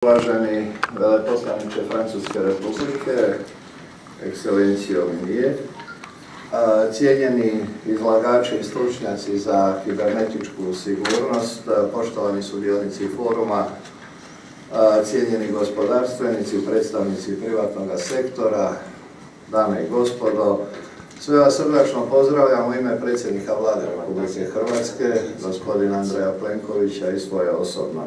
Uvaženi veleposlaniče Francuske republike, ekscelencijo Minije, cijenjeni izlagači i stručnjaci za kibernetičku sigurnost, poštovani sudionici foruma, cijenjeni gospodarstvenici, predstavnici privatnog sektora, dame i gospodo, sve vas srdačno pozdravljam u ime predsjednika Vlade Republike Hrvatske, gospodina Andreja Plenkovića i svoje osobno.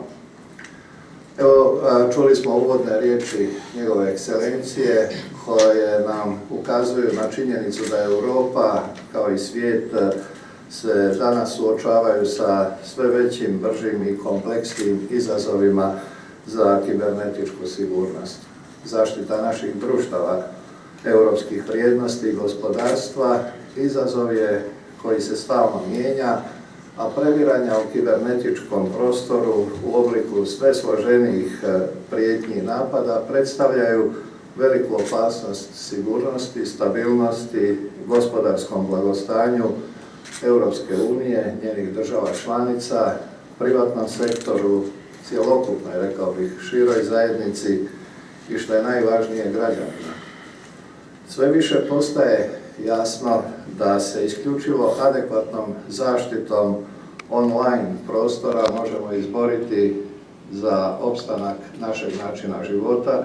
Evo, čuli smo uvodne riječi njegove ekscelencije koje nam ukazuju na činjenicu da Europa kao i svijet se danas suočavaju sa sve većim, bržim i kompleksnim izazovima za kibernetičku sigurnost. Zaštita naših društava, europskih vrijednosti i gospodarstva izazov je koji se stalno mijenja, a previranja u kibernetičkom prostoru u obliku sve složenijih prijetnji i napada predstavljaju veliku opasnost sigurnosti, stabilnosti, gospodarskom blagostanju Europske unije, njenih država članica, privatnom sektoru, cjelokupnoj, rekao bih, široj zajednici i što je najvažnije građanima. Sve više postaje jasno da se isključivo adekvatnom zaštitom online prostora možemo izboriti za opstanak našeg načina života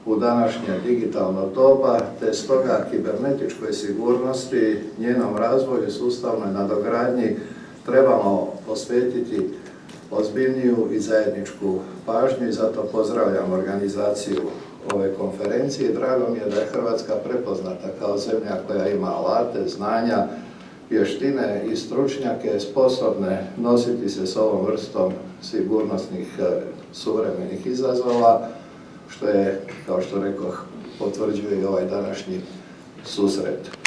u današnje digitalno doba, te stoga kibernetičkoj sigurnosti, njenom razvoju i sustavnoj nadogradnji trebamo posvetiti ozbiljniju i zajedničku pažnju i zato pozdravljam organizaciju ove konferencije. Drago mi je da je Hrvatska prepoznata kao zemlja koja ima alate, znanja, vještine i stručnjake sposobne nositi se s ovom vrstom sigurnosnih suvremenih izazova, što je, kao što rekoh, potvrđuje i ovaj današnji susret.